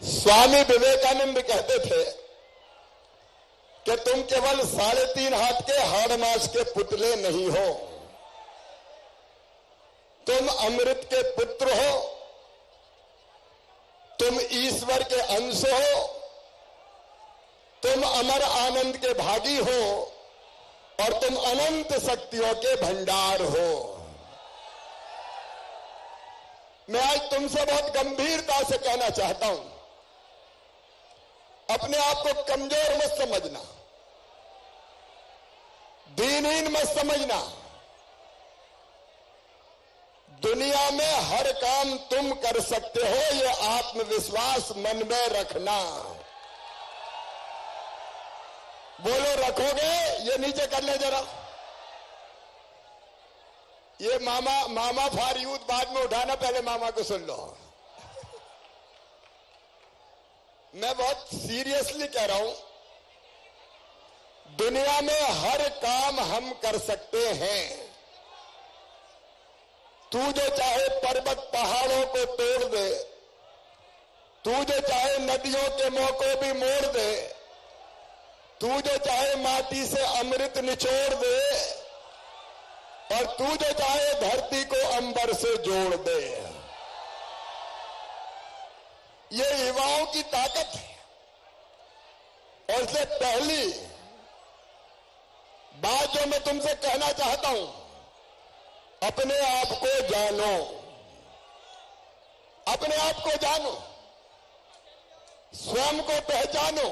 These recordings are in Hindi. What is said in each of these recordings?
स्वामी विवेकानंद कहते थे कि तुम केवल 3.5 हाथ के हाड़ मास के पुतले नहीं हो, तुम अमृत के पुत्र हो, तुम ईश्वर के अंश हो, तुम अमर आनंद के भागी हो और तुम अनंत शक्तियों के भंडार हो। मैं आज तुमसे बहुत गंभीरता से कहना चाहता हूं, अपने आप को कमजोर मत समझना, दीनहीन मत समझना। दुनिया में हर काम तुम कर सकते हो, ये आत्मविश्वास मन में रखना। बोलो रखोगे? ये नीचे कर ले जरा। ये मामा फॉर यूथ बाद में उठाना, पहले मामा को सुन लो। मैं बहुत सीरियसली कह रहा हूं, दुनिया में हर काम हम कर सकते हैं। तू जो चाहे पर्वत पहाड़ों को तोड़ दे, तू जो चाहे नदियों के मुंह को भी मोड़ दे, तू जो चाहे माटी से अमृत निचोड़ दे और तू जो चाहे धरती को अंबर से जोड़ दे। ये युवाओं की ताकत है। और इससे पहली बात जो मैं तुमसे कहना चाहता हूं, अपने आप को जानो, अपने आप को जानो, स्वयं को पहचानो।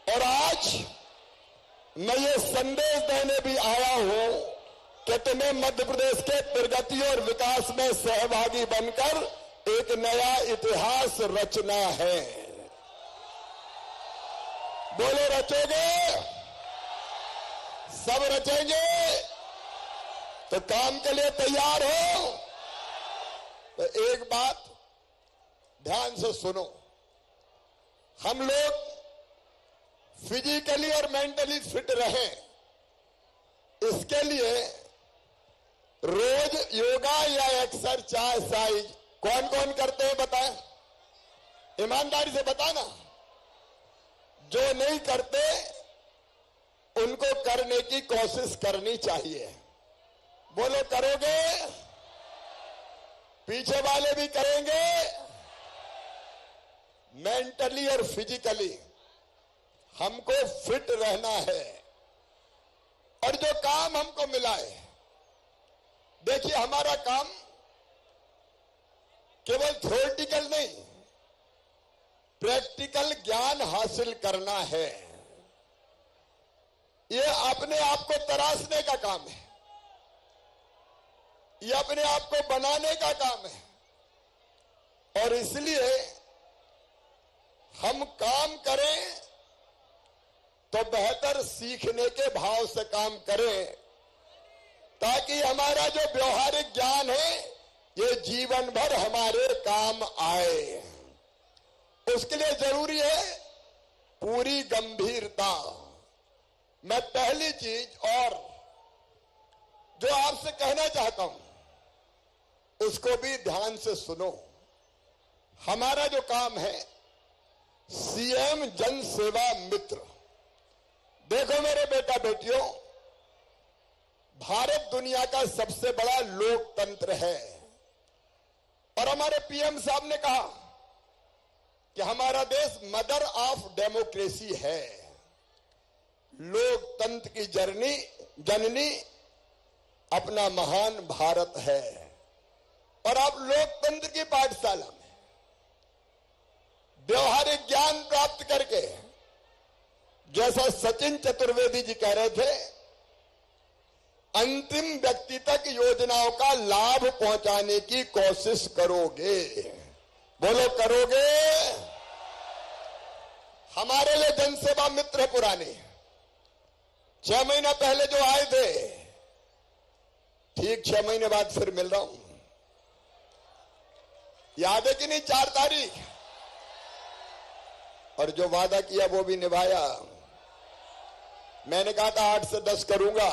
और आज मैं ये संदेश देने भी आया हूं कि तुम्हें मध्य प्रदेश के प्रगति और विकास में सहभागी बनकर एक नया इतिहास रचना है। बोलो रचोगे? सब रचेंगे? तो काम के लिए तैयार हो? तो एक बात ध्यान से सुनो, हम लोग फिजिकली और मेंटली फिट रहें, इसके लिए रोज योगा या एक्सरसाइज कौन कौन करते हैं बताएं? ईमानदारी से बताना। जो नहीं करते उनको करने की कोशिश करनी चाहिए। बोलो करोगे? पीछे वाले भी करेंगे। मेंटली और फिजिकली हमको फिट रहना है। और जो काम हमको मिला है, देखिए हमारा काम केवल थ्योरेटिकल नहीं, प्रैक्टिकल ज्ञान हासिल करना है। ये अपने आप को तराशने का काम है, ये अपने आप को बनाने का काम है। और इसलिए हम काम करें तो बेहतर सीखने के भाव से काम करें, ताकि हमारा जो व्यवहारिक ज्ञान है ये जीवन भर हमारे काम आए। उसके लिए जरूरी है पूरी गंभीरता। मैं पहली चीज और जो आपसे कहना चाहता हूं उसको भी ध्यान से सुनो। हमारा जो काम है सीएम जन सेवा मित्र। देखो मेरे बेटा बेटियों, भारत दुनिया का सबसे बड़ा लोकतंत्र है और हमारे पीएम साहब ने कहा कि हमारा देश मदर ऑफ डेमोक्रेसी है, लोकतंत्र की जननी अपना महान भारत है। और आप लोकतंत्र की पाठशाला में व्यवहारिक ज्ञान प्राप्त करके, जैसा सचिन चतुर्वेदी जी कह रहे थे, अंतिम व्यक्ति तक योजनाओं का लाभ पहुंचाने की कोशिश करोगे। बोलो करोगे? हमारे लिए जनसेवा मित्र पुराने 6 महीना पहले जो आए थे, ठीक 6 महीने बाद फिर मिल रहा हूं। याद है कि नहीं? 4 तारीख। और जो वादा किया वो भी निभाया। मैंने कहा था 8 से 10 करूंगा,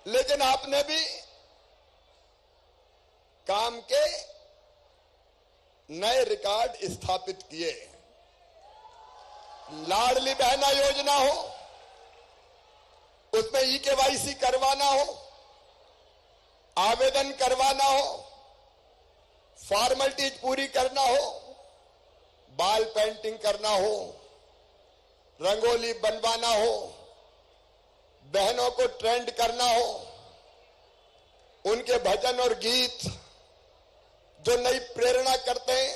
लेकिन आपने भी काम के नए रिकॉर्ड स्थापित किए। लाडली बहना योजना हो, उसमें ई-केवाईसी करवाना हो, आवेदन करवाना हो, फॉर्मेलिटीज पूरी करना हो, बाल पेंटिंग करना हो, रंगोली बनवाना हो, बहनों को ट्रेंड करना हो, उनके भजन और गीत जो नई प्रेरणा करते हैं,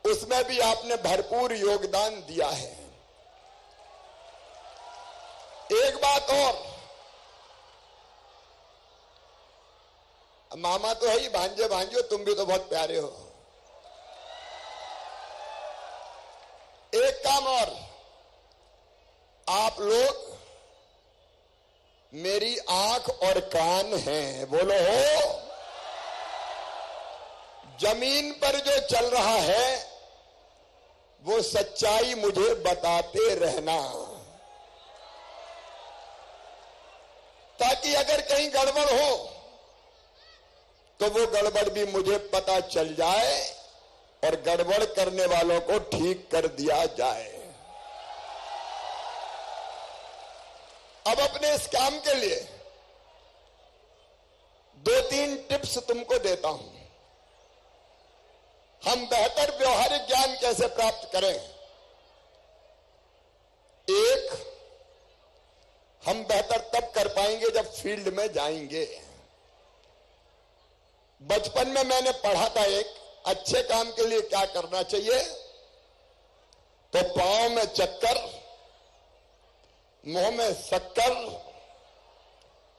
उसमें भी आपने भरपूर योगदान दिया है। एक बात और, मामा तो है ही, भांजे भांजियो तुम भी तो बहुत प्यारे हो। एक काम और, आप लोग मेरी आंख और कान हैं, बोलो हो। जमीन पर जो चल रहा है वो सच्चाई मुझे बताते रहना, ताकि अगर कहीं गड़बड़ हो तो वो गड़बड़ भी मुझे पता चल जाए और गड़बड़ करने वालों को ठीक कर दिया जाए। अब अपने इस काम के लिए 2-3 टिप्स तुमको देता हूं। हम बेहतर व्यवहारिक ज्ञान कैसे प्राप्त करें? एक, हम बेहतर तब कर पाएंगे जब फील्ड में जाएंगे। बचपन में मैंने पढ़ा था एक अच्छे काम के लिए क्या करना चाहिए, तो पांव में चक्कर, मुंह में शक्कर,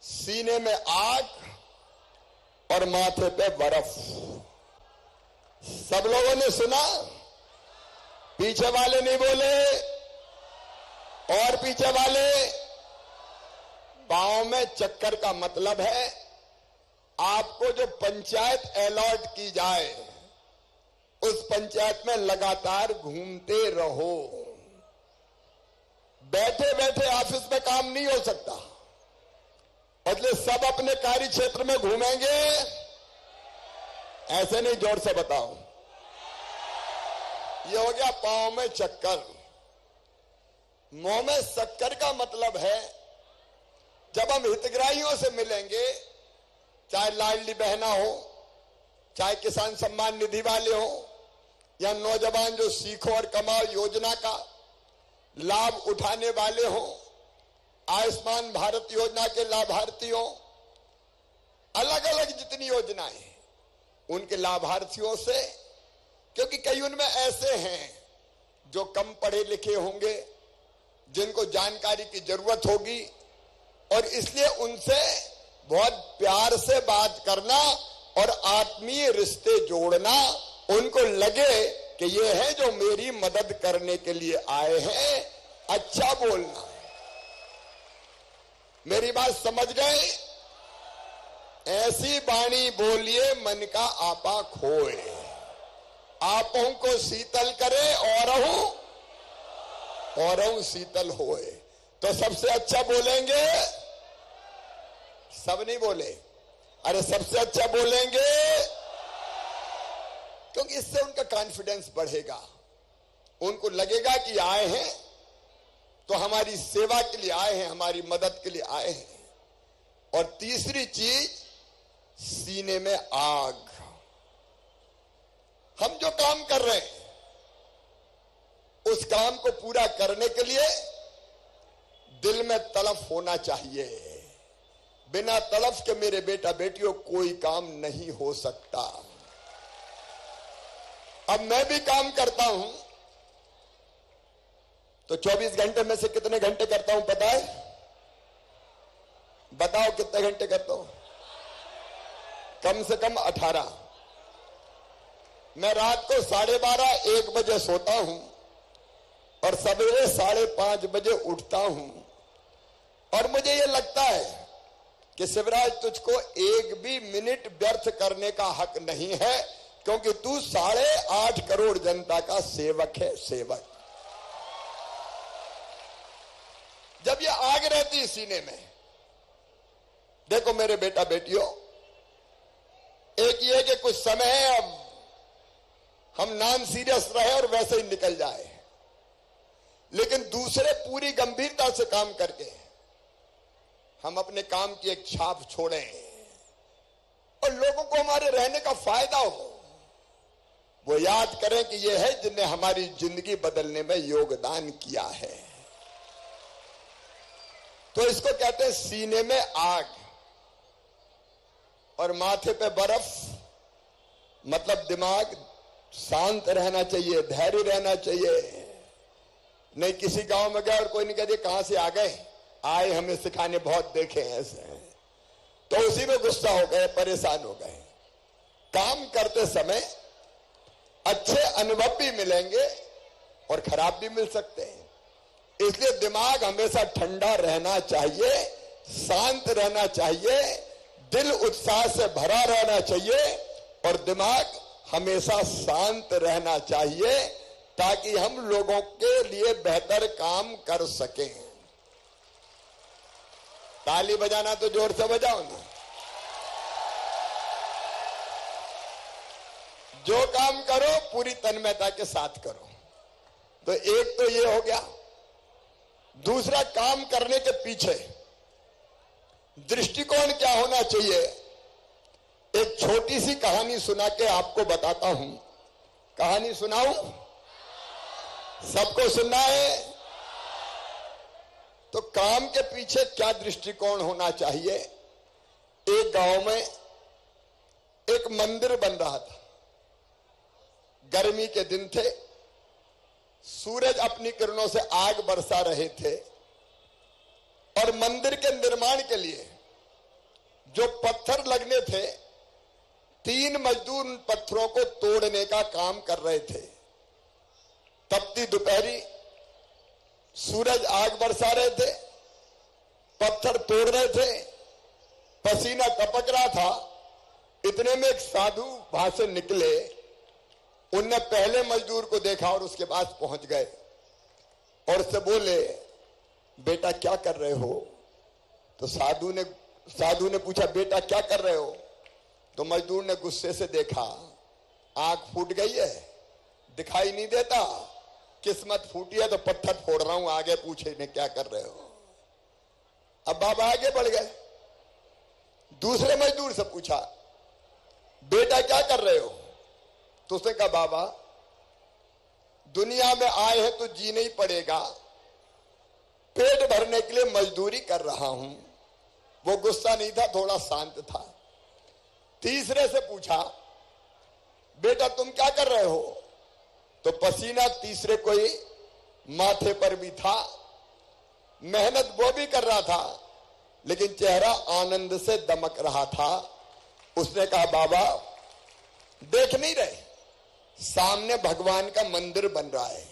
सीने में आग और माथे पे बर्फ। सब लोगों ने सुना? पीछे वाले नहीं बोले, और पीछे वाले। पांव में चक्कर का मतलब है आपको जो पंचायत अलॉट की जाए उस पंचायत में लगातार घूमते रहो। बैठे बैठे ऑफिस में काम नहीं हो सकता, बदले सब अपने कार्य क्षेत्र में घूमेंगे। ऐसे नहीं, जोर से बताओ। ये हो गया पांव में चक्कर। मुंह में शक्कर का मतलब है जब हम हितग्राहियों से मिलेंगे, चाहे लाडली बहना हो, चाहे किसान सम्मान निधि वाले हो, या नौजवान जो सीखो और कमाओ योजना का लाभ उठाने वाले हो, आयुष्मान भारत योजना के लाभार्थी हो, अलग अलग जितनी योजनाएं हैं उनके लाभार्थियों से, क्योंकि कई उनमें ऐसे हैं जो कम पढ़े लिखे होंगे, जिनको जानकारी की जरूरत होगी, और इसलिए उनसे बहुत प्यार से बात करना और आत्मीय रिश्ते जोड़ना, उनको लगे कि ये है जो मेरी मदद करने के लिए आए हैं, अच्छा बोलना। मेरी बात समझ गए? ऐसी वाणी बोलिए मन का आपा खोए, आपों को शीतल करे औरहु शीतल होए। तो सबसे अच्छा बोलेंगे, सब नहीं बोले, अरे सबसे अच्छा बोलेंगे, क्योंकि इससे उनका कॉन्फिडेंस बढ़ेगा। उनको लगेगा कि आए हैं तो हमारी सेवा के लिए आए हैं, हमारी मदद के लिए आए हैं। और तीसरी चीज, सीने में आग। हम जो काम कर रहे हैं उस काम को पूरा करने के लिए दिल में तड़प होना चाहिए। बिना तड़प के मेरे बेटा बेटियों कोई काम नहीं हो सकता। अब मैं भी काम करता हूं तो 24 घंटे में से कितने घंटे करता हूं पता है? बताओ कितने घंटे करता हूं? कम से कम 18। मैं रात को 12:30-1 बजे सोता हूं और सवेरे 5:30 बजे उठता हूं। और मुझे यह लगता है कि शिवराज, तुझको एक भी मिनट व्यर्थ करने का हक नहीं है, क्योंकि तू 8.5 करोड़ जनता का सेवक है, सेवक। जब ये आग रहती सीने में देखो मेरे बेटा बेटियों, एक ये कि कुछ समय है, अब हम नॉन सीरियस रहे और वैसे ही निकल जाए, लेकिन दूसरे पूरी गंभीरता से काम करके हम अपने काम की एक छाप छोड़ें और लोगों को हमारे रहने का फायदा हो। वो याद करें कि ये है जिन्हें हमारी जिंदगी बदलने में योगदान किया है। तो इसको कहते हैं सीने में आग और माथे पे बर्फ। मतलब दिमाग शांत रहना चाहिए, धैर्य रहना चाहिए। नहीं किसी गांव में गए और कोई नहीं कहते कहां से आ गए, आए हमें सिखाने, बहुत देखे हैं ऐसे, तो उसी में गुस्सा हो गए, परेशान हो गए। काम करते समय अच्छे अनुभव भी मिलेंगे और खराब भी मिल सकते हैं। इसलिए दिमाग हमेशा ठंडा रहना चाहिए, शांत रहना चाहिए, दिल उत्साह से भरा रहना चाहिए और दिमाग हमेशा शांत रहना चाहिए ताकि हम लोगों के लिए बेहतर काम कर सकें। ताली बजाना तो जोर से बजाओ ना। जो काम करो पूरी तन्मयता के साथ करो। तो एक तो ये हो गया। दूसरा, काम करने के पीछे दृष्टिकोण क्या होना चाहिए। एक छोटी सी कहानी सुना के आपको बताता हूं। कहानी सुनाऊं? सबको सुनना है? तो काम के पीछे क्या दृष्टिकोण होना चाहिए। एक गांव में एक मंदिर बन रहा था। गर्मी के दिन थे, सूरज अपनी किरणों से आग बरसा रहे थे और मंदिर के निर्माण के लिए जो पत्थर लगने थे, 3 मजदूर उन पत्थरों को तोड़ने का काम कर रहे थे। तपती दोपहरी, सूरज आग बरसा रहे थे, पत्थर तोड़ रहे थे, पसीना टपक रहा था। इतने में एक साधु वहां से निकले। उनने पहले मजदूर को देखा और उसके पास पहुंच गए और उससे बोले, बेटा क्या कर रहे हो। तो साधु ने पूछा, बेटा क्या कर रहे हो। तो मजदूर ने गुस्से से देखा, आंख फूट गई है, दिखाई नहीं देता, किस्मत फूटी है तो पत्थर फोड़ रहा हूं, आगे पूछे ने क्या कर रहे हो। अब बाबा आगे बढ़ गए। दूसरे मजदूर से पूछा, बेटा क्या कर रहे हो। तो उसने कहा, बाबा दुनिया में आए हैं तो जीना ही पड़ेगा, पेट भरने के लिए मजदूरी कर रहा हूं। वो गुस्सा नहीं था, थोड़ा शांत था। तीसरे से पूछा, बेटा तुम क्या कर रहे हो। तो पसीना तीसरे को ही माथे पर भी था, मेहनत वो भी कर रहा था, लेकिन चेहरा आनंद से दमक रहा था। उसने कहा, बाबा देख नहीं रहे, सामने भगवान का मंदिर बन रहा है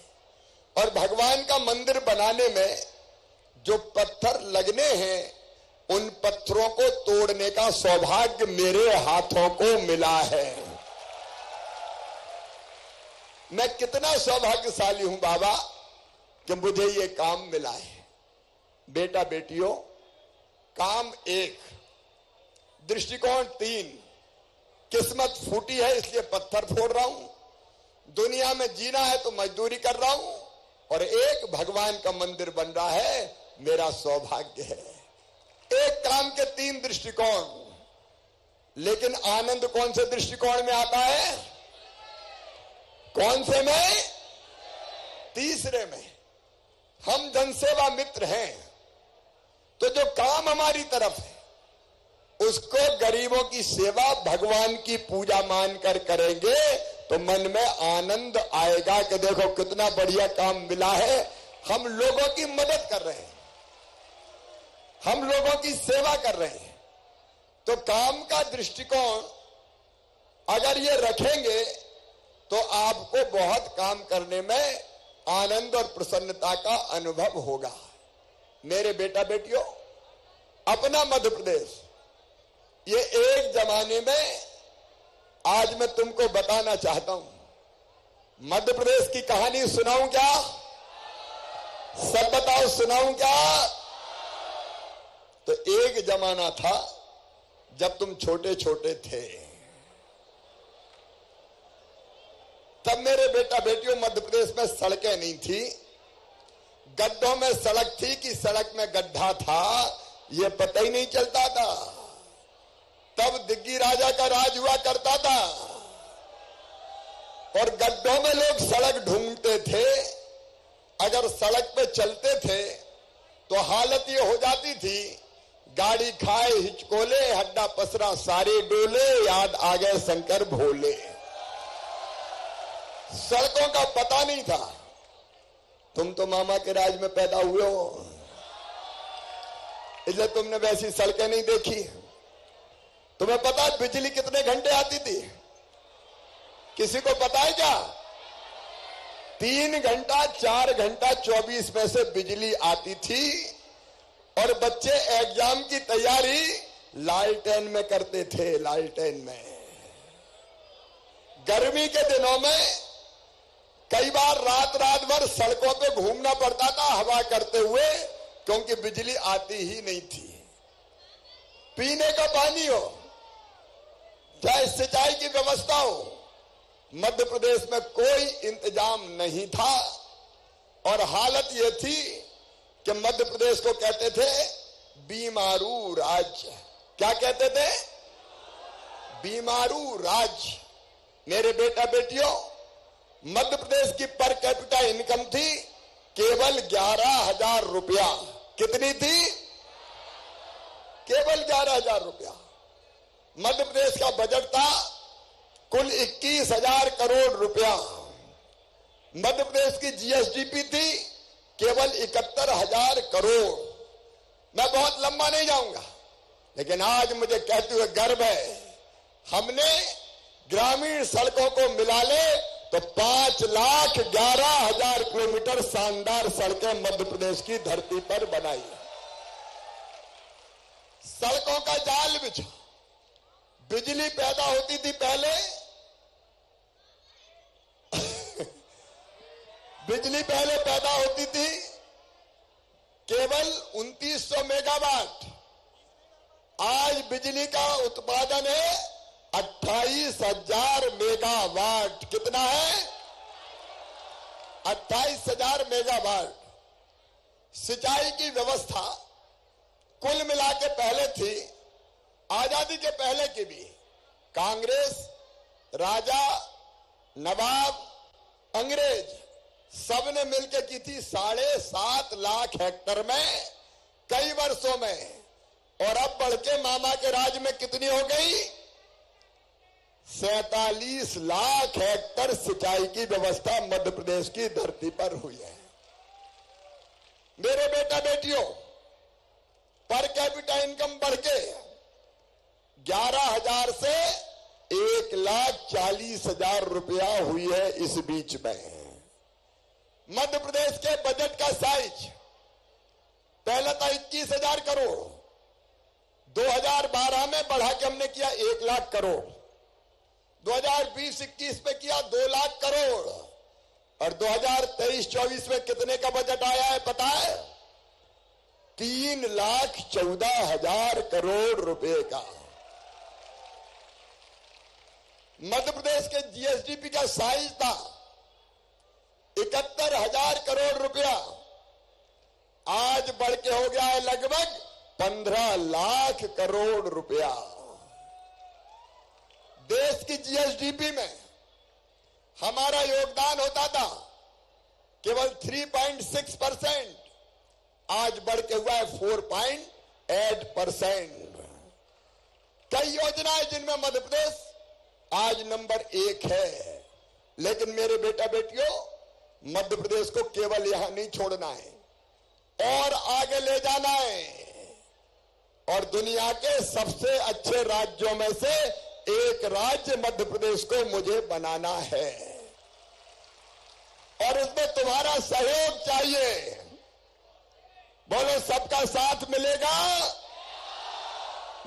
और भगवान का मंदिर बनाने में जो पत्थर लगने हैं, उन पत्थरों को तोड़ने का सौभाग्य मेरे हाथों को मिला है। मैं कितना सौभाग्यशाली हूं बाबा कि मुझे ये काम मिला है। बेटा बेटियों, काम 1, दृष्टिकोण 3, किस्मत फूटी है इसलिए पत्थर फोड़ रहा हूं, दुनिया में जीना है तो मजदूरी कर रहा हूं, और 1 भगवान का मंदिर बन रहा है, मेरा सौभाग्य है। एक काम के 3 दृष्टिकोण, लेकिन आनंद कौन से दृष्टिकोण में आता है। कौन से में? तीसरे में। हम जनसेवा मित्र हैं, तो जो काम हमारी तरफ है उसको गरीबों की सेवा, भगवान की पूजा मानकर करेंगे तो मन में आनंद आएगा कि देखो कितना बढ़िया काम मिला है, हम लोगों की मदद कर रहे हैं, हम लोगों की सेवा कर रहे हैं। तो काम का दृष्टिकोण अगर ये रखेंगे तो आपको बहुत काम करने में आनंद और प्रसन्नता का अनुभव होगा। मेरे बेटा बेटियों, अपना मध्य प्रदेश ये एक जमाने में, आज मैं तुमको बताना चाहता हूं। मध्य प्रदेश की कहानी सुनाऊं क्या? सब बताओ, सुनाऊं क्या? तो एक जमाना था जब तुम छोटे छोटे थे, तब मेरे बेटा बेटियों मध्य प्रदेश में सड़कें नहीं थी, गड्ढों में सड़क थी कि सड़क में गड्ढा था ये पता ही नहीं चलता था। तब दिग्गी राजा का राज हुआ करता था और गड्ढों में लोग सड़क ढूंढते थे। अगर सड़क पे चलते थे तो हालत ये हो जाती थी, गाड़ी खाए हिचकोले, हड्डा पसरा सारे डोले, याद आ गए शंकर भोले। सड़कों का पता नहीं था। तुम तो मामा के राज में पैदा हुए हो, इसलिए तुमने वैसी सड़कें नहीं देखी। तुम्हें पता है बिजली कितने घंटे आती थी? किसी को पता है क्या? 3 घंटा 4 घंटा 24 में से बिजली आती थी और बच्चे एग्जाम की तैयारी लालटेन में करते थे। लालटेन में गर्मी के दिनों में कई बार रात रात भर सड़कों पे घूमना पड़ता था हवा करते हुए, क्योंकि बिजली आती ही नहीं थी। पीने का पानी हो चाहे सिंचाई की व्यवस्था हो, मध्य प्रदेश में कोई इंतजाम नहीं था। और हालत यह थी कि मध्य प्रदेश को कहते थे बीमारू राज्य। क्या कहते थे? बीमारू राज्य। मेरे बेटा बेटियों, मध्य प्रदेश की पर कैपिटा इनकम थी केवल 11,000 रुपया। कितनी थी? केवल 11,000 रुपया। मध्य प्रदेश का बजट था कुल 21,000 करोड़ रुपया। मध्य प्रदेश की जीएसडीपी थी केवल 71,000 करोड़। मैं बहुत लंबा नहीं जाऊंगा, लेकिन आज मुझे कहते हुए गर्व है, हमने ग्रामीण सड़कों को मिला ले तो 5,11,000 किलोमीटर शानदार सड़कें मध्य प्रदेश की धरती पर बनाई। सड़कों का जाल बिछा। बिजली पैदा होती थी पहले बिजली पहले पैदा होती थी केवल 2900 मेगावाट। आज बिजली का उत्पादन है 28,000 मेगावाट। कितना है? 28,000 मेगावाट। सिंचाई की व्यवस्था कुल मिला के पहले थी, आजादी के पहले की भी, कांग्रेस, राजा, नवाब, अंग्रेज सबने मिलकर की थी 7.5 लाख हेक्टेयर में कई वर्षों में। और अब बढ़ के मामा के राज में कितनी हो गई? 47 लाख हेक्टेयर सिंचाई की व्यवस्था मध्य प्रदेश की धरती पर हुई है। मेरे बेटा बेटियों, पर कैपिटा इनकम बढ़ के 11,000 से 1,40,000 रुपया हुई है इस बीच में। मध्य प्रदेश के बजट का साइज पहले था 21,000 करोड़, 2012 में बढ़ा के हमने किया 1 लाख करोड़, 2020-21 में किया 2 लाख करोड़, और 2023-24 में कितने का बजट आया है पता है? 3,14,000 करोड़ रुपए का। मध्य प्रदेश के जीएसडीपी का साइज था 71,000 करोड़ रुपया, आज बढ़ के हो गया है लगभग 15 लाख करोड़ रुपया। देश की जीएसडीपी में हमारा योगदान होता था केवल 3.6%, आज बढ़ के हुआ है 4.8%। कई योजनाएं जिनमें मध्य प्रदेश आज नंबर 1 है। लेकिन मेरे बेटा बेटियों, मध्य प्रदेश को केवल यहां नहीं छोड़ना है और आगे ले जाना है। और दुनिया के सबसे अच्छे राज्यों में से एक राज्य मध्य प्रदेश को मुझे बनाना है, और इसमें तुम्हारा सहयोग चाहिए। बोलो, सबका साथ मिलेगा?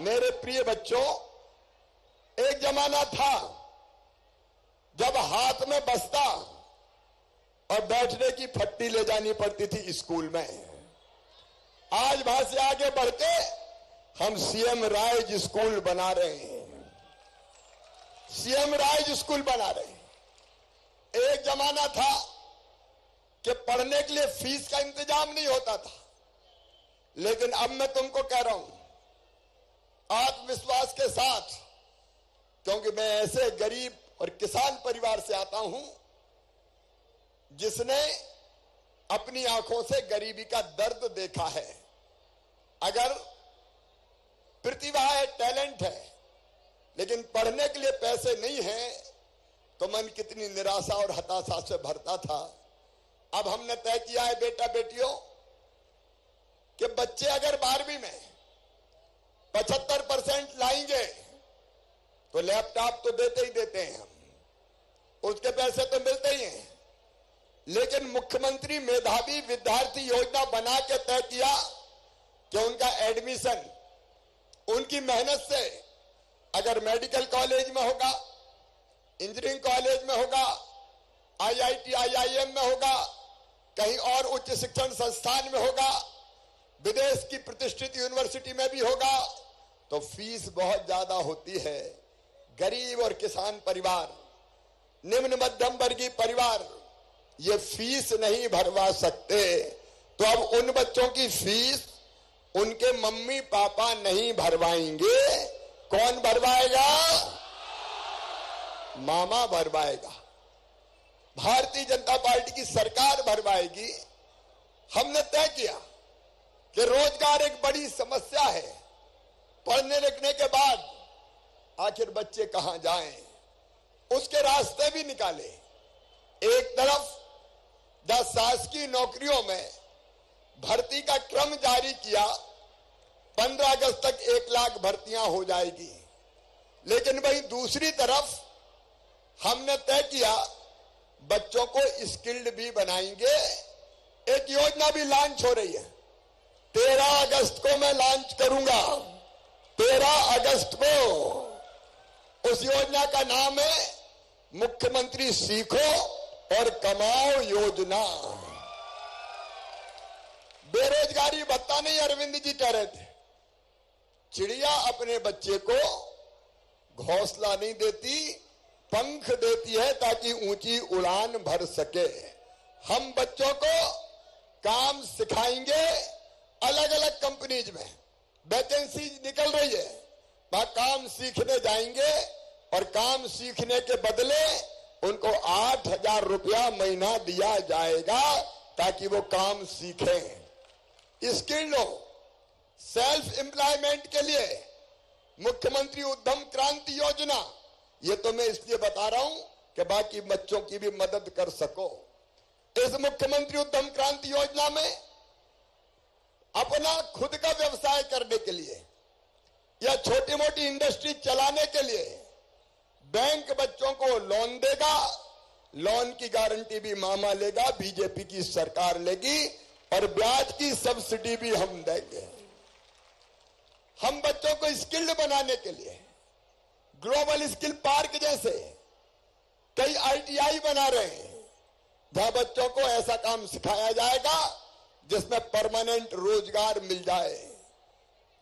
मेरे प्रिय बच्चों, एक जमाना था जब हाथ में बस्ता और बैठने की फट्टी ले जानी पड़ती थी स्कूल में। आज वहां से आगे बढ़ के हम सीएम राइज स्कूल बना रहे हैं। सीएम राइज स्कूल बना रहे हैं। एक जमाना था कि पढ़ने के लिए फीस का इंतजाम नहीं होता था, लेकिन अब मैं तुमको कह रहा हूं आत्मविश्वास के साथ, क्योंकि मैं ऐसे गरीब और किसान परिवार से आता हूं जिसने अपनी आंखों से गरीबी का दर्द देखा है। अगर प्रतिभा है, टैलेंट है, लेकिन पढ़ने के लिए पैसे नहीं है तो मन कितनी निराशा और हताशा से भरता था। अब हमने तय किया है बेटा बेटियों कि बच्चे अगर 12वीं में 75% लाएंगे तो लैपटॉप तो देते ही देते हैं हम, उसके पैसे तो मिलते ही हैं, लेकिन मुख्यमंत्री मेधावी विद्यार्थी योजना बना के तय किया कि उनका एडमिशन उनकी मेहनत से अगर मेडिकल कॉलेज में होगा, इंजीनियरिंग कॉलेज में होगा, आईआईटी आईआईएम में होगा, कहीं और उच्च शिक्षण संस्थान में होगा, विदेश की प्रतिष्ठित यूनिवर्सिटी में भी होगा, तो फीस बहुत ज्यादा होती है। गरीब और किसान परिवार, निम्न मध्यम वर्गीय परिवार ये फीस नहीं भरवा सकते, तो अब उन बच्चों की फीस उनके मम्मी पापा नहीं भरवाएंगे। कौन भरवाएगा? मामा भरवाएगा, भारतीय जनता पार्टी की सरकार भरवाएगी। हमने तय किया कि रोजगार एक बड़ी समस्या है। पढ़ने लिखने के बाद आखिर बच्चे कहां जाएं, उसके रास्ते भी निकाले। एक तरफ जब शासकीय नौकरियों में भर्ती का क्रम जारी किया, 15 अगस्त तक 1 लाख भर्तियां हो जाएगी, लेकिन वहीं दूसरी तरफ हमने तय किया बच्चों को स्किल्ड भी बनाएंगे। एक योजना भी लॉन्च हो रही है, 13 अगस्त को मैं लॉन्च करूंगा। 13 अगस्त को उस योजना का नाम है मुख्यमंत्री सीखो और कमाओ योजना। बेरोजगारी भत्ता नहीं, अरविंद जी कह रहे थे, चिड़िया अपने बच्चे को घोंसला नहीं देती, पंख देती है ताकि ऊंची उड़ान भर सके। हम बच्चों को काम सिखाएंगे। अलग अलग कंपनीज में वैकेंसी निकल रही है, वहां काम सीखने जाएंगे और काम सीखने के बदले उनको 8,000 रुपया महीना दिया जाएगा ताकि वो काम सीखें। स्किल्ड हो, सेल्फ एम्प्लॉयमेंट के लिए मुख्यमंत्री उद्यम क्रांति योजना, ये तो मैं इसलिए बता रहा हूं कि बाकी बच्चों की भी मदद कर सको। इस मुख्यमंत्री उद्यम क्रांति योजना में अपना खुद का व्यवसाय करने के लिए या छोटी मोटी इंडस्ट्री चलाने के लिए बैंक बच्चों को लोन देगा। लोन की गारंटी भी मामा लेगा, बीजेपी की सरकार लेगी, और ब्याज की सब्सिडी भी हम देंगे। हम बच्चों को स्किल्ड बनाने के लिए ग्लोबल स्किल पार्क जैसे कई आईटीआई बना रहे हैं, जहां बच्चों को ऐसा काम सिखाया जाएगा जिसमें परमानेंट रोजगार मिल जाए।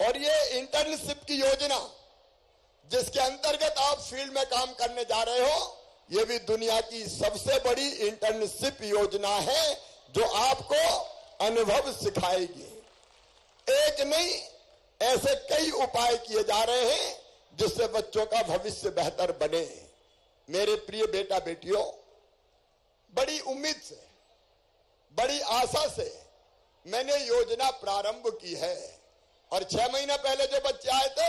और ये इंटर्नशिप की योजना जिसके अंतर्गत आप फील्ड में काम करने जा रहे हो, ये भी दुनिया की सबसे बड़ी इंटर्नशिप योजना है जो आपको अनुभव सिखाएगी। एक नहीं, ऐसे कई उपाय किए जा रहे हैं जिससे बच्चों का भविष्य बेहतर बने। मेरे प्रिय बेटा बेटियों, बड़ी उम्मीद से, बड़ी आशा से मैंने योजना प्रारंभ की है, और 6 महीना पहले जो बच्चे आए थे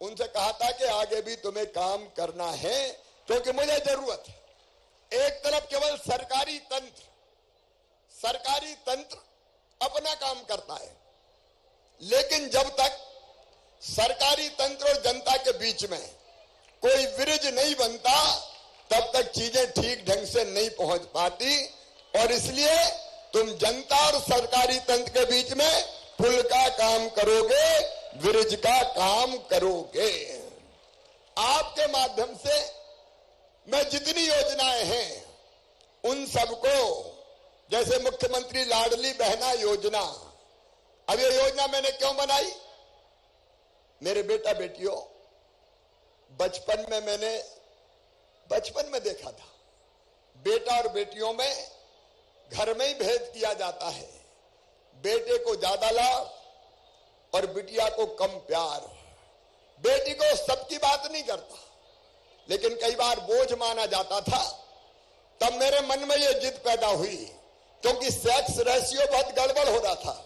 उनसे कहा था कि आगे भी तुम्हें काम करना है, क्योंकि मुझे जरूरत है। एक तरफ केवल सरकारी तंत्र अपना काम करता है, लेकिन जब तक सरकारी तंत्र और जनता के बीच में कोई ब्रिज नहीं बनता, तब तक चीजें ठीक ढंग से नहीं पहुंच पाती। और इसलिए तुम जनता और सरकारी तंत्र के बीच में पुल का काम करोगे, ब्रिज का काम करोगे। आपके माध्यम से मैं जितनी योजनाएं हैं उन सबको, जैसे मुख्यमंत्री लाडली बहना योजना, अब ये योजना मैंने क्यों बनाई? मेरे बेटा बेटियों, बचपन में देखा था, बेटा और बेटियों में घर में ही भेद किया जाता है। बेटे को ज्यादा लाभ और बिटिया को कम प्यार। बेटी को सबकी बात नहीं करता, लेकिन कई बार बोझ माना जाता था। तब मेरे मन में यह जिद पैदा हुई, क्योंकि सेक्स रेशियो बहुत गड़बड़ हो रहा था।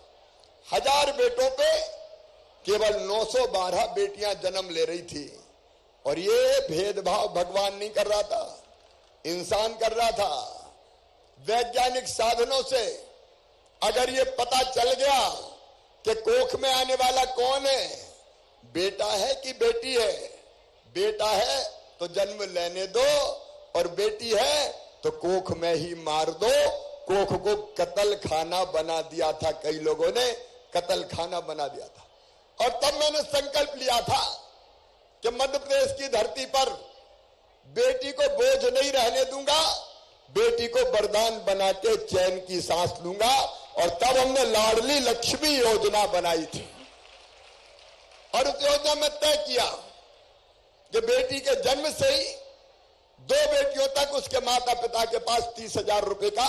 1000 बेटों पे केवल 912 बेटियां जन्म ले रही थी। और ये भेदभाव भगवान नहीं कर रहा था, इंसान कर रहा था। वैज्ञानिक साधनों से अगर ये पता चल गया कि कोख में आने वाला कौन है, बेटा है कि बेटी है, बेटा है तो जन्म लेने दो और बेटी है तो कोख में ही मार दो। कोख को कत्ल खाना बना दिया था, कई लोगों ने कत्ल खाना बना दिया था। और तब मैंने संकल्प लिया था कि मध्य प्रदेश की धरती पर बेटी को बोझ नहीं रहने दूंगा, बेटी को वरदान बना के चैन की सांस लूंगा। और तब हमने लाडली लक्ष्मी योजना बनाई थी। और उस योजना में तय किया कि बेटी के जन्म से ही 2 बेटियों तक उसके माता पिता के पास 30,000 रुपए का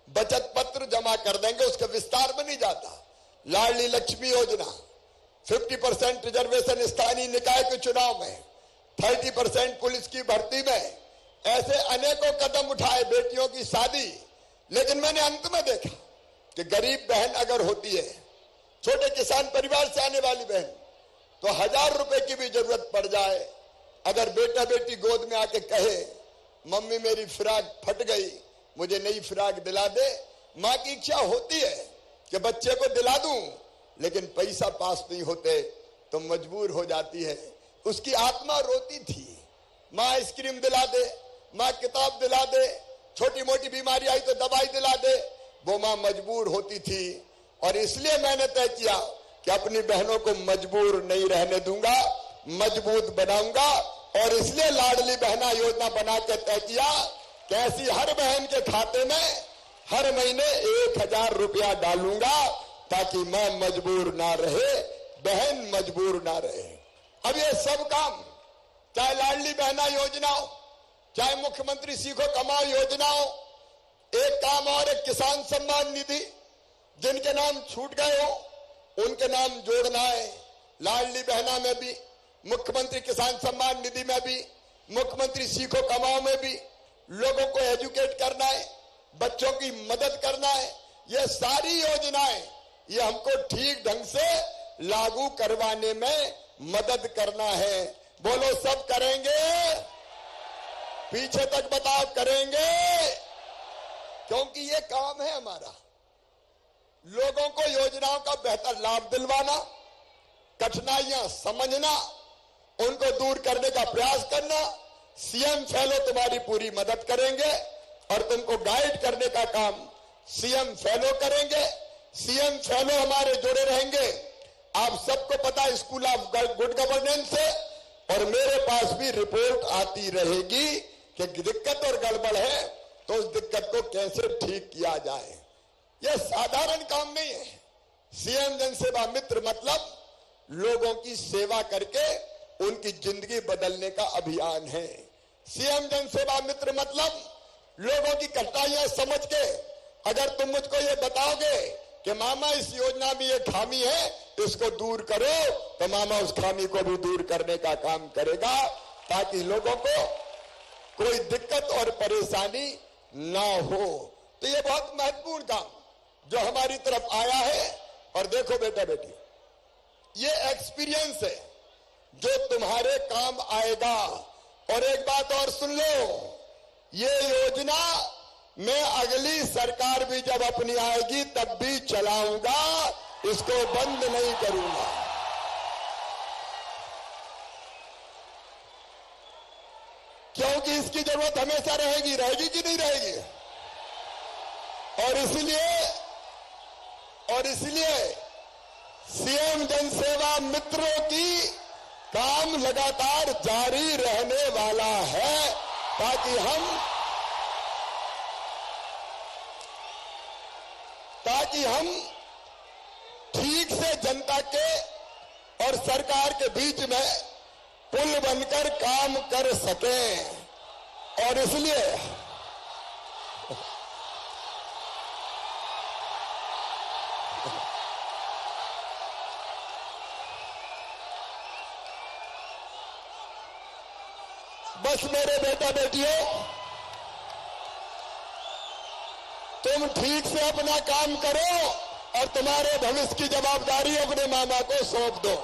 बचत पत्र जमा कर देंगे। उसके विस्तार में नहीं जाता। लाडली लक्ष्मी योजना, 50% रिजर्वेशन स्थानीय निकाय के चुनाव में, 30% पुलिस की भर्ती में, ऐसे अनेकों कदम उठाए, बेटियों की शादी। लेकिन मैंने अंत में देखा कि गरीब बहन अगर होती है, छोटे किसान परिवार से आने वाली बहन, तो 1000 रुपए की भी जरूरत पड़ जाए, अगर बेटा बेटी गोद में आके कहे मम्मी मेरी फ्राक फट गई, मुझे नई फ्राक दिला दे, मां की इच्छा होती है कि बच्चे को दिला दूं, लेकिन पैसा पास नहीं होते तो मजबूर हो जाती है। उसकी आत्मा रोती थी, मां आइसक्रीम दिला दे, मां किताब दिला दे, छोटी मोटी बीमारी आई तो दवाई दिला दे, वो मां मजबूर होती थी। और इसलिए मैंने तय किया कि अपनी बहनों को मजबूर नहीं रहने दूंगा, मजबूत बनाऊंगा। और इसलिए लाडली बहना योजना बना के तय किया कि ऐसी हर बहन के खाते में हर महीने 1000 रुपया डालूंगा, ताकि मैं मजबूर ना रहे, बहन मजबूर ना रहे। अब ये सब काम, चाहे लाडली बहना योजना हो, चाहे मुख्यमंत्री सीखो कमाओ योजना हो, एक काम और, एक किसान सम्मान निधि, जिनके नाम छूट गए हो उनके नाम जोड़ना है। लाडली बहना में भी, मुख्यमंत्री किसान सम्मान निधि में भी, मुख्यमंत्री सीखो कमाओ में भी लोगों को एजुकेट करना है, बच्चों की मदद करना है। ये सारी योजनाएं, ये हमको ठीक ढंग से लागू करवाने में मदद करना है। बोलो सब करेंगे? पीछे तक बताओ करेंगे? क्योंकि ये काम है हमारा, लोगों को योजनाओं का बेहतर लाभ दिलवाना, कठिनाइयां समझना, उनको दूर करने का प्रयास करना। सीएम फेलो तुम्हारी पूरी मदद करेंगे और तुमको गाइड करने का काम सीएम फेलो करेंगे। सीएम फेलो हमारे जुड़े रहेंगे। आप सबको पता है स्कूल ऑफ गुड गवर्नेंस से, और मेरे पास भी रिपोर्ट आती रहेगी कि दिक्कत और गड़बड़ है तो उस दिक्कत को कैसे ठीक किया जाए। यह साधारण काम नहीं है। सीएम जनसेवा मित्र मतलब लोगों की सेवा करके उनकी जिंदगी बदलने का अभियान है। सीएम जनसेवा मित्र मतलब लोगों की कठिनाइयां समझ के अगर तुम मुझको ये बताओगे कि मामा इस योजना में ये खामी है, इसको दूर करो, तो मामा उस खामी को भी दूर करने का काम करेगा, ताकि लोगों को कोई दिक्कत और परेशानी ना हो। तो ये बहुत महत्वपूर्ण काम जो हमारी तरफ आया है। और देखो बेटा बेटी, ये एक्सपीरियंस है जो तुम्हारे काम आएगा। और एक बात और सुन लो, ये योजना मैं अगली सरकार भी जब अपनी आएगी तब भी चलाऊंगा, इसको बंद नहीं करूंगा। क्योंकि इसकी जरूरत हमेशा रहेगी, रहेगी कि नहीं रहेगी। और इसलिए सीएम जनसेवा मित्रों की काम लगातार जारी रहने वाला है, ताकि हम ठीक से जनता के और सरकार के बीच में पुल बनकर काम कर सकें। और इसलिए बस मेरे बेटा बेटियों, तुम ठीक से अपना काम करो और तुम्हारे भविष्य की जवाबदारी अपने मामा को सौंप दो।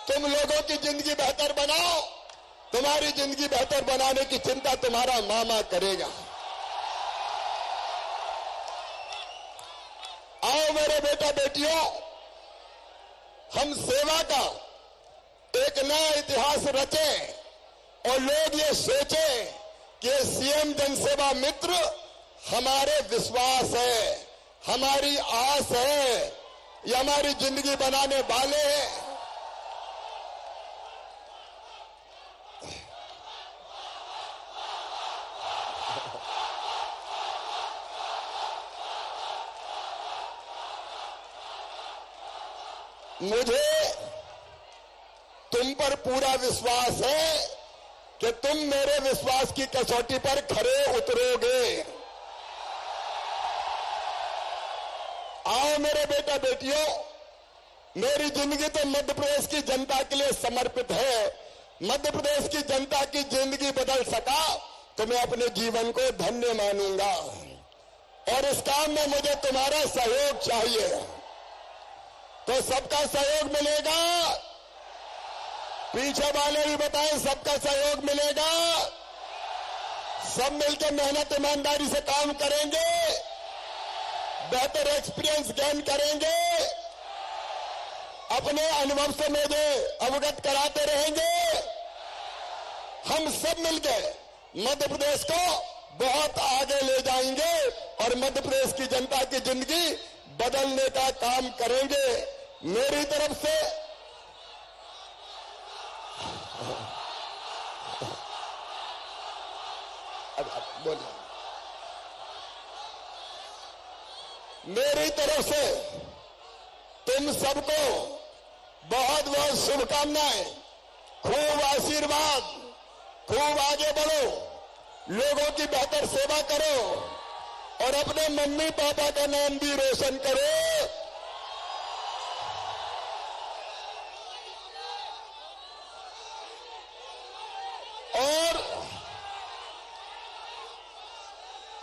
तुम लोगों की जिंदगी बेहतर बनाओ, तुम्हारी जिंदगी बेहतर बनाने की चिंता तुम्हारा मामा करेगा। आओ मेरे बेटा बेटियों, हम सेवा का एक नया इतिहास रचें और लोग ये सोचें कि सीएम जनसेवा मित्र हमारे विश्वास है, हमारी आस है, ये हमारी जिंदगी बनाने वाले हैं। मुझे तुम पर पूरा विश्वास है कि तुम मेरे विश्वास की कसौटी पर खरे उतरोगे। आओ मेरे बेटा बेटियों, मेरी जिंदगी तो मध्य प्रदेश की जनता के लिए समर्पित है। मध्य प्रदेश की जनता की जिंदगी बदल सका तो मैं अपने जीवन को धन्य मानूंगा। और इस काम में मुझे तुम्हारा सहयोग चाहिए, तो सबका सहयोग मिलेगा। पीछे वाले भी बताएं, सबका सहयोग मिलेगा। सब मिलकर मेहनत ईमानदारी से काम करेंगे, बेहतर एक्सपीरियंस गेन करेंगे, अपने अनुभव से मुझे अवगत कराते रहेंगे। हम सब मिलकर मध्य प्रदेश को बहुत आगे ले जाएंगे और मध्य प्रदेश की जनता की जिंदगी बदलने का काम करेंगे। मेरी तरफ से बोलिए, मेरी तरफ से तुम सबको बहुत बहुत शुभकामनाएं, खूब आशीर्वाद, खूब आगे बढ़ो, लोगों की बेहतर सेवा करो और अपने मम्मी पापा का नाम भी रोशन करो।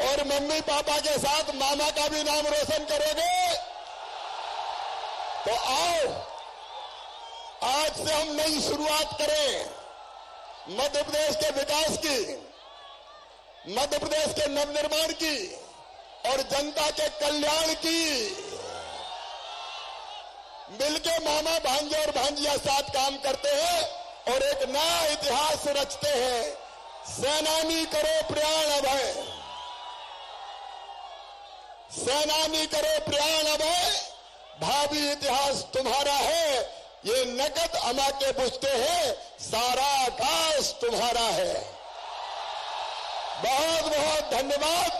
और मम्मी पापा के साथ मामा का भी नाम रोशन करोगे। तो आओ, आज से हम नई शुरुआत करें मध्य प्रदेश के विकास की, मध्य प्रदेश के नवनिर्माण की और जनता के कल्याण की। मिलके मामा भांजे और भांजिया साथ काम करते हैं और एक नया इतिहास रचते हैं। सेनानी करो प्रयाण अभय, सेनानी करो प्रयाण अभय, भावी इतिहास तुम्हारा है। ये नकद अमा के पूछते हैं, सारा आकाश तुम्हारा है। बहुत बहुत धन्यवाद,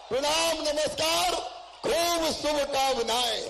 प्रणाम, नमस्कार, खूब शुभकामनाएं।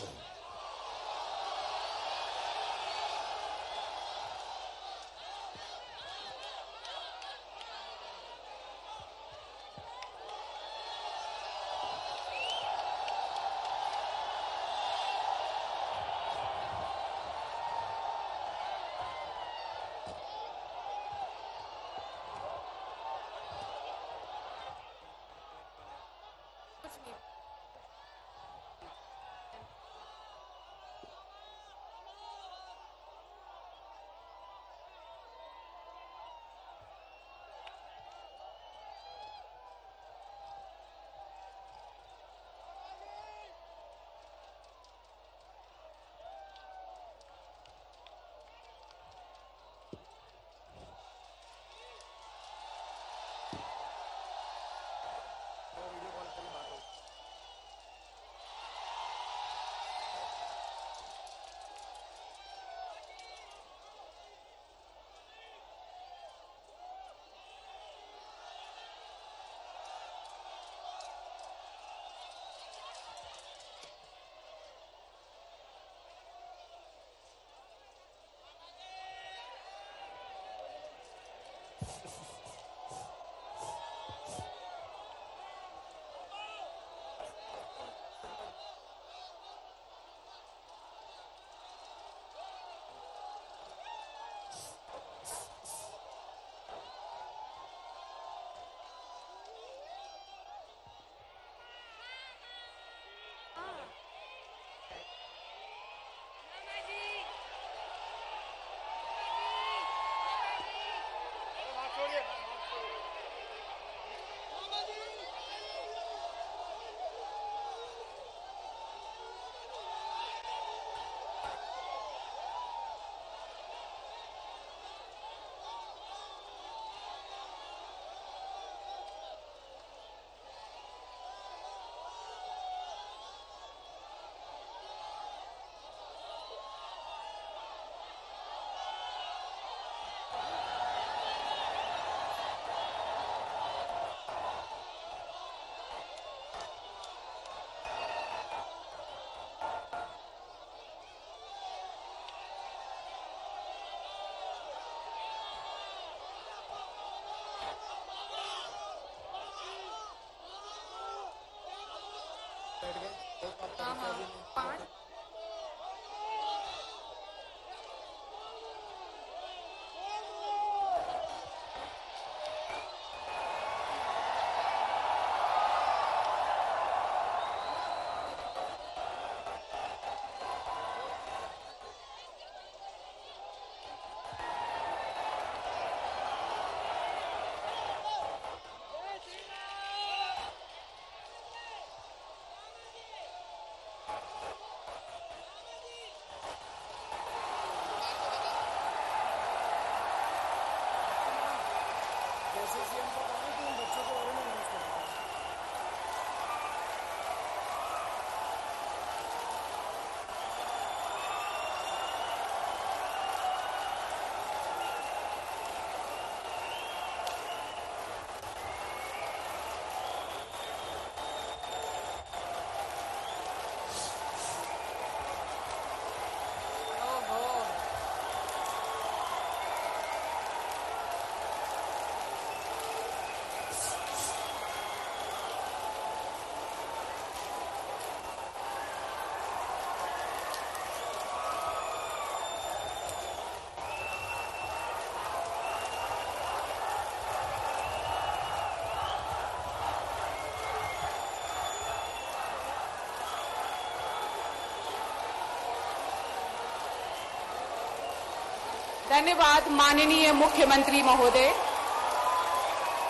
धन्यवाद माननीय मुख्यमंत्री महोदय।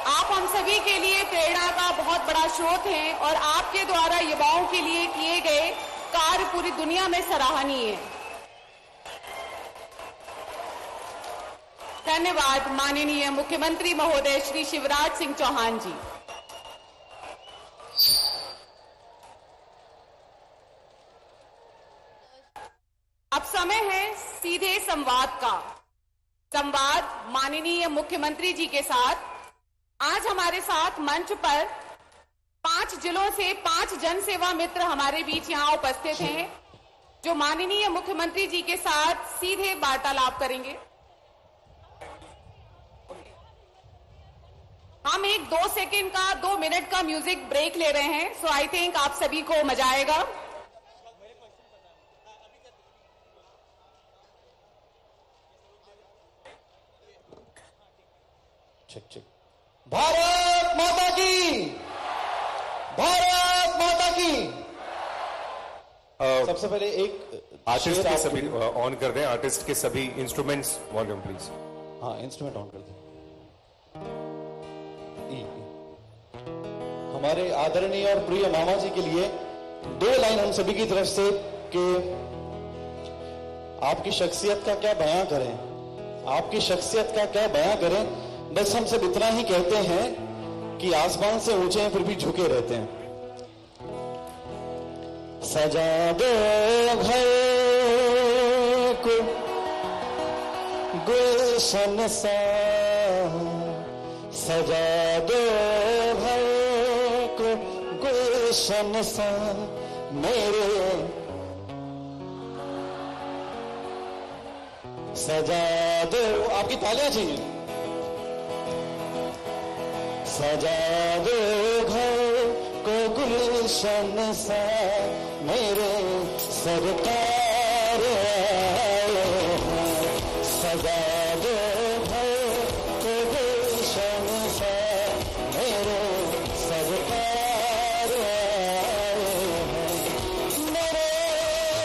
आप हम सभी के लिए प्रेरणा का बहुत बड़ा स्रोत हैं और आपके द्वारा युवाओं के लिए किए गए कार्य पूरी दुनिया में सराहनीय है। धन्यवाद माननीय मुख्यमंत्री महोदय श्री शिवराज सिंह चौहान जी। अब समय है सीधे संवाद का। संवाद माननीय मुख्यमंत्री जी के साथ। आज हमारे साथ मंच पर 5 जिलों से 5 जनसेवा मित्र हमारे बीच यहां उपस्थित हैं, जो माननीय मुख्यमंत्री जी के साथ सीधे वार्तालाप करेंगे। हम एक 2 सेकंड का 2 मिनट का म्यूजिक ब्रेक ले रहे हैं। सो आई थिंक आप सभी को मजा आएगा। भारत माता की, भारत माता की। सबसे पहले एक आर्टिस्ट के सभी ऑन कर दें, आर्टिस्ट के सभी इंस्ट्रूमेंट्स वॉल्यूम प्लीज। हाँ, इंस्ट्रूमेंट ऑन कर दें। हमारे आदरणीय और प्रिय मामा जी के लिए 2 लाइन हम सभी की तरफ से कि आपकी शख्सियत का क्या बयां करें, आपकी शख्सियत का क्या बयां करें। बस हम सब इतना ही कहते हैं कि आसमान से ऊंचे हैं फिर भी झुके रहते हैं। सजा दो घर को गुलशन सा, सजा दो घर को गुलशन सा मेरे, सजा दो। आपकी तालियां चाहिए। सजा दो घर को गुलशन सा मेरे सरकार आए हैं। सजा दो घर को गुलशन सा मेरे सरकार आए हैं। मेरे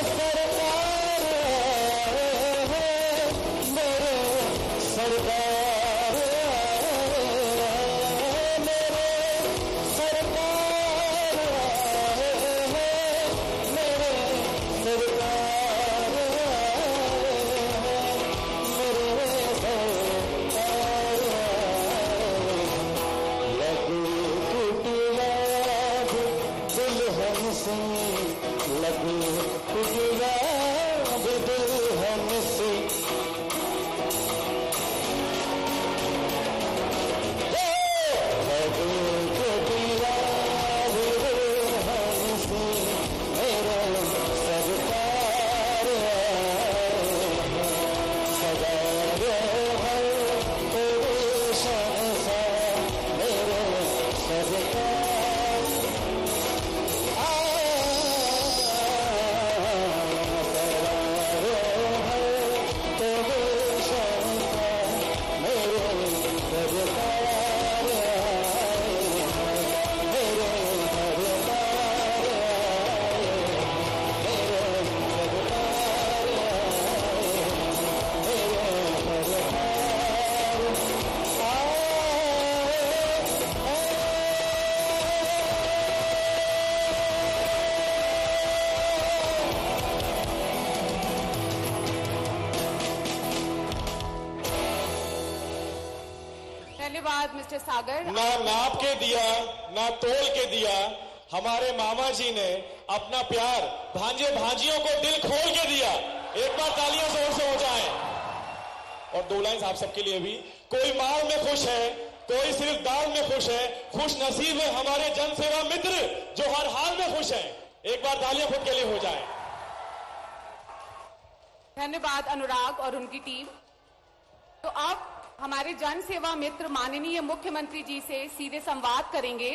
सरकार आए हैं, मेरे सरकार आए हैं। धन्यवाद मिस्टर सागर। ना नाप के दिया, ना तोल के दिया, हमारे मामा जी ने अपना प्यार भांजे भांजियों को दिल खोल के दिया। एक बार तालियां जोर से हो जाए। और 2 लाइंस आप सबके लिए भी। कोई माल में खुश है, कोई सिर्फ दाल में खुश है, खुश नसीब है हमारे जन सेवा मित्र जो हर हाल में खुश हैं। एक बार तालियां खुद के लिए हो जाए। धन्यवाद अनुराग और उनकी टीम। तो अब हमारे जन सेवा मित्र माननीय मुख्यमंत्री जी से सीधे संवाद करेंगे।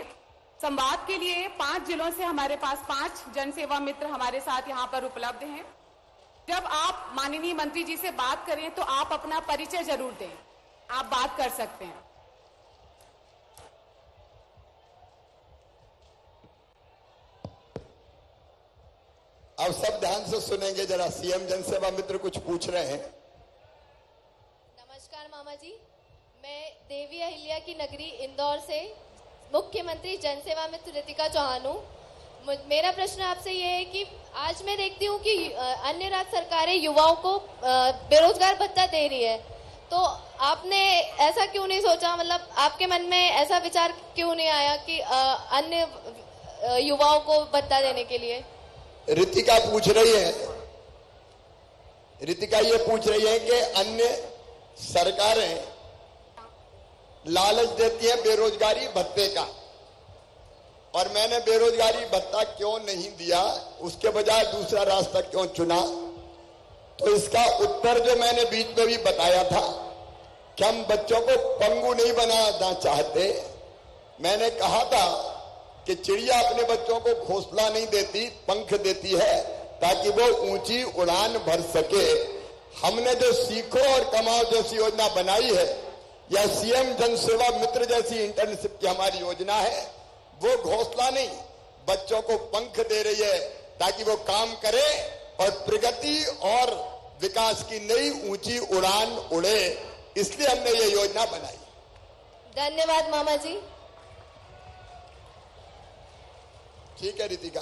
संवाद के लिए 5 जिलों से हमारे पास 5 जन सेवा मित्र हमारे साथ यहाँ पर उपलब्ध हैं। जब आप माननीय मंत्री जी से बात करें तो आप अपना परिचय जरूर दें। आप बात कर सकते हैं। अब सब ध्यान से सुनेंगे जरा। सीएम जनसेवा मित्र कुछ पूछ रहे हैं। नमस्कार मामा जी, मैं देवी अहिल्या की नगरी इंदौर से मुख्यमंत्री जनसेवा मित्र रितिका चौहान हूँ। मेरा प्रश्न आपसे ये है कि आज मैं देखती हूँ कि अन्य राज्य सरकारें युवाओं को बेरोजगार भत्ता दे रही है, तो आपने ऐसा क्यों नहीं सोचा, मतलब आपके मन में ऐसा विचार क्यों नहीं आया कि अन्य युवाओं को भत्ता देने के लिए? रितिका पूछ रही है, रितिका ये पूछ रही है कि अन्य सरकारें लालच देती है बेरोजगारी भत्ते का, और मैंने बेरोजगारी भत्ता क्यों नहीं दिया, उसके बजाय दूसरा रास्ता क्यों चुना। तो इसका उत्तर जो मैंने बीच में भी बताया था कि हम बच्चों को पंगु नहीं बनाना चाहते। मैंने कहा था कि चिड़िया अपने बच्चों को घोंसला नहीं देती, पंख देती है ताकि वो ऊंची उड़ान भर सके। हमने जो सीखो और कमाओ जैसी योजना बनाई है, या सीएम जनसेवा मित्र जैसी इंटर्नशिप की हमारी योजना है, वो घोंसला नहीं, बच्चों को पंख दे रही है ताकि वो काम करे और प्रगति और विकास की नई ऊंची उड़ान उड़े। इसलिए हमने ये योजना बनाई। धन्यवाद मामा जी। ठीक है रितिका।